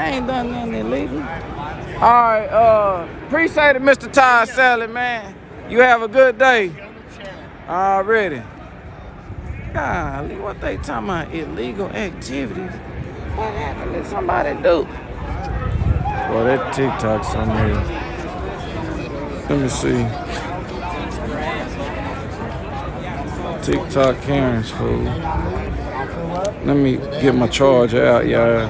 I ain't done nothing illegal. All right, appreciate it, Mr. Todd Salad, man. You have a good day. Already. Golly, what they talking about? Illegal activities? What happened? Let somebody do? Well, that TikTok somewhere. Let me see. TikTok Karen's fool. Let me get my charger out, y'all.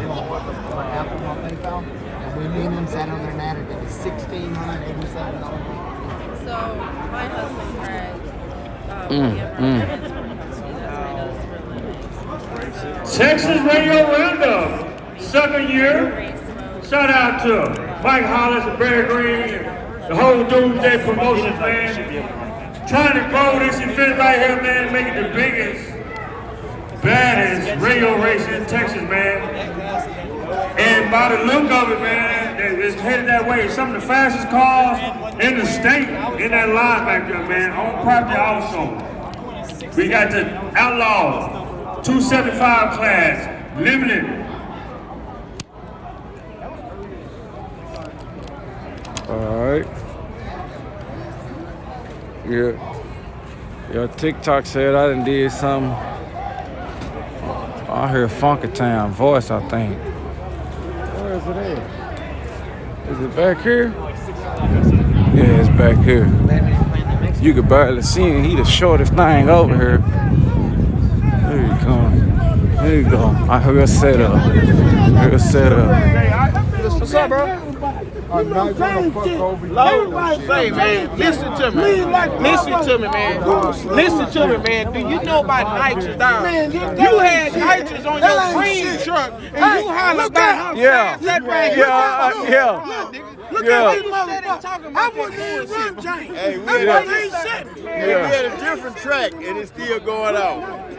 We mean them sat on their mat. It was $1,687. So my husband Craig. Texas Radio Roundup, 7th year. Shout out to Mike Hollis and Barry Green and the whole Doomsday Promotions, man. Trying to grow this event right here, man, make it the biggest, baddest radio race in Texas, man. And by the look of it, man, it's headed that way. Some of the fastest cars in the state in that line back there, man. On property also. We got the Outlaws, 275 class, limited. All right. Yeah. Your TikTok said I done did something. I heard Funky Town voice, I think. Where is it at? Is it back here? Yeah, it's back here. You could barely see him. He the shortest thing over here. There you come. There you go. I heard a setup. What's up, bro? Say, man, listen to me. Listen to me, man. Listen to me, man. Do you know about nitrous down? You had nitrous on your green truck, and you holler about how fast that rang. Look at these motherfuckers. I wouldn't even run, James. Hey, we had a different track, and it's still going out. I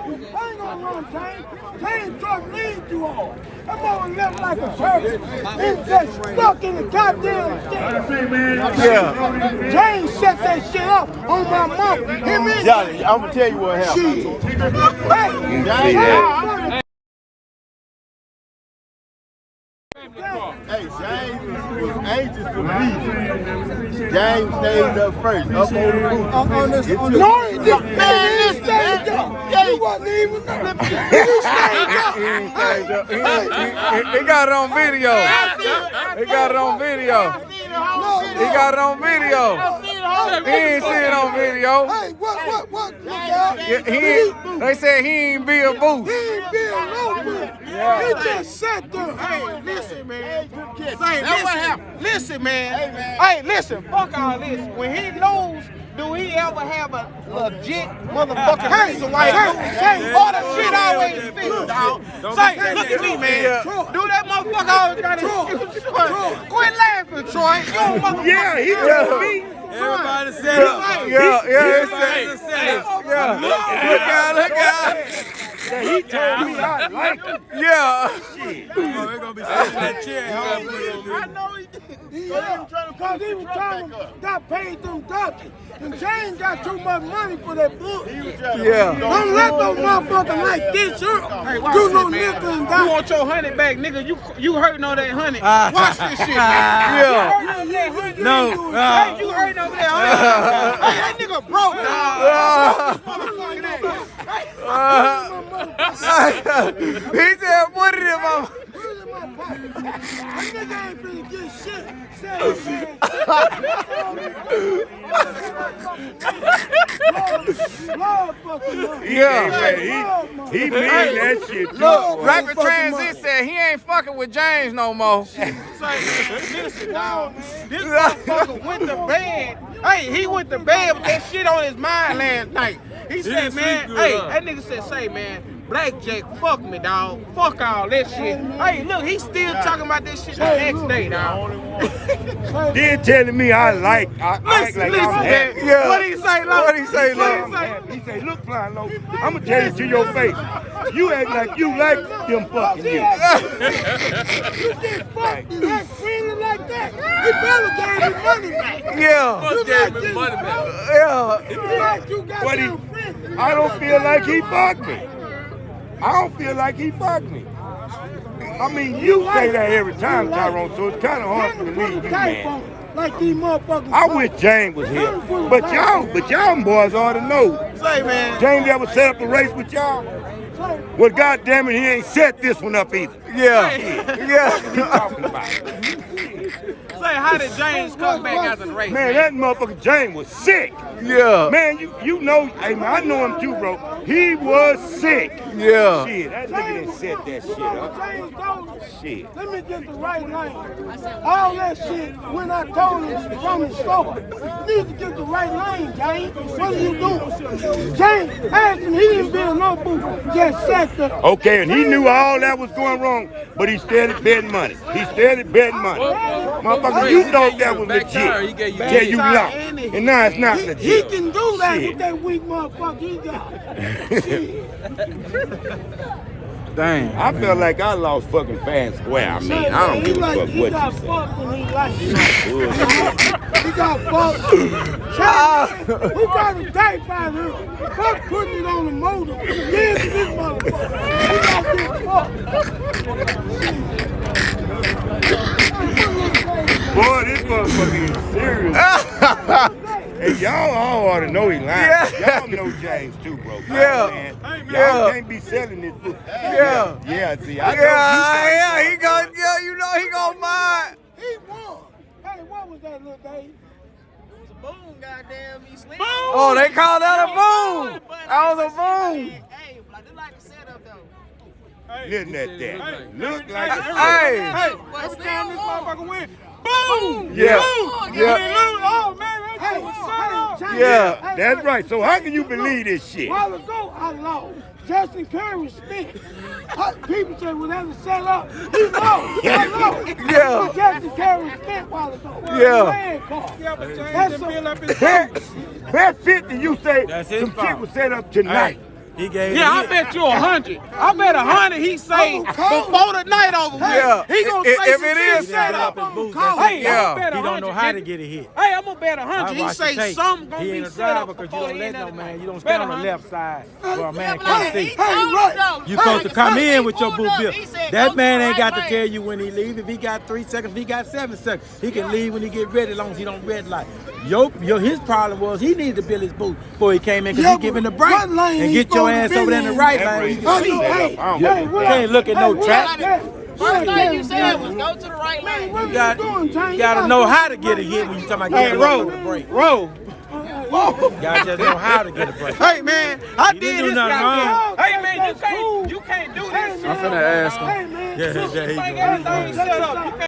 ain't gonna run, James. James truck leads you all. I'm gonna live like a person. He's just stuck in the goddamn thing. James set that shit up on my mouth. Johnny, I'm gonna tell you what happened. Hey, James was anxious to leave. James stayed up first, up on the roof. No, he didn't. Man, he stayed up. He wasn't even there. He stayed up. He got it on video. He got it on video. He got it on video. He ain't see it on video. Hey, what? They said he ain't be a booth. He ain't be a no booth. He just sat there. Hey, listen, man. Listen, man. Hey, listen. Fuck all this. When he lose, do he ever have a legit motherfucking reason why he lose? All the shit always fixed, dog. Say, look at me, man. Do that motherfucker always got his Troy. Quit laughing, Troy. You don't motherfucker. Yeah, he told me. Everybody said it. Look out. He told me I like it. Yeah. Shit. We're gonna be sitting in that chair. I know he did. Because he was trying to got paid them donkeys. And James got too much money for that book. Yeah. Don't let those motherfuckers like this do no nickel and dime. You want your honey back, nigga? You hurting on that honey? Watch this shit, man. Yeah. No. Hey, you hurting over that honey? Hey, that nigga broke, He said, put it in my. That nigga ain't finna get shit. He mean that shit too. Look, Rapid Transit said he ain't fucking with James no more. Listen, dog. This motherfucker went to bed. Hey, he went to bed with that shit on his mind last night. He said, man, hey, that nigga said, say, man, Blackjack, fuck me, dog. Fuck all that shit. Hey, look, he's still talking about this shit the next day, dog. Then telling me I act like I'm happy. Yeah. What he say, Lo? What he say, Lo? He say, look, Flying Low, I'm gonna tell it to your face. You act like you like them fucking you. You get fucked, you act freely like that. You better gave his money back. Yeah. You like this, Yeah. you like you got But them I don't feel like he fucked me. I don't feel like he fucked me. I mean, you say that every time, Tyrone, so it's kind of hard to believe you, man. Like these motherfuckers. I wish James was here, but y'all boys ought to know. Say, man. James ever set up a race with y'all? Well, goddamn it, he ain't set this one up either. Yeah. What are you talking about? Say, how did James come back after the race? Man, that motherfucker James was sick. Yeah. Man, you know, hey man, I know him too, bro. He was sick. Yeah. Shit, that nigga didn't set that shit up. Shit. Let me get the right lane. All that shit, when I told him from the store, you need to get the right lane, James. What are you doing? James asked him, he didn't build no booth, just sat there. Okay, and he knew all that was going wrong, but he started betting money. He started betting money. Motherfucker, you thought that was legit. Yeah, you lost. And now it's not legit. He can do that with that weak motherfucker he got. Dang. I felt like I lost fucking fair and square. I mean, I don't give a fuck what you got say. fucked when he liked it. He got fucked. Who got a tape out here? Fuck putting it on the motor. Give it to this motherfucker. He got this fucked. Boy, this motherfucker is serious. Hey, y'all all ought to know he lying. Yeah. Y'all know James too, bro. Yeah. Man. Yeah. Y'all can't be selling this book. Yeah. Yeah, see, I know Yeah, he gon' you know he gon' mind. He won. Hey, what was that little day? Boom, goddamn, he sleep. Oh, they call that a boom. That was a boom. Hey, like they like to set up though. Looking at that. Look like Hey. Every time this motherfucker win, Boom! Yeah. Yeah. Oh, man, hey, Yeah. That's right. So how can you believe this shit? A while ago, I lost. Justin Curry spent. People say, well, that's a set up. He lost. I lost. Yeah. Justin Curry spent a while ago. Yeah. That's Bet 50, you say some shit was set up tonight. He gave yeah, I bet you 100. I bet 100 he say before the night over with. Yeah. He gonna If say it some is shit set set up up. his boots. Hey, Yeah. I'm bet He 100. don't know how to get a hit. Hey, I'm gonna bet I 100. He watched the say tape. something gonna He be ain't a set driver up because you before don't the let end no of the man. night. You don't Bet stand on the 100. left side where a man Hey, can't see. You supposed to come in with your boot bill. That man ain't got to tell you when he leave. If he got 3 seconds, if he got 7 seconds, he can leave when he get ready as long as he don't red light. His problem was he needed to build his boot before he came in because he giving the break and get your ass over there in the right lane. You can't look at no trap. First thing you said was go to the right lane. You gotta know how to get a hit when you talking about getting a break. Roll. You gotta just know how to get a break. Hey man, I He did didn't do this nothing goddamn. wrong. Hey man, you can't do this. I'm finna ask him. Hey, man. Yeah, there you go. Everything set up. You can't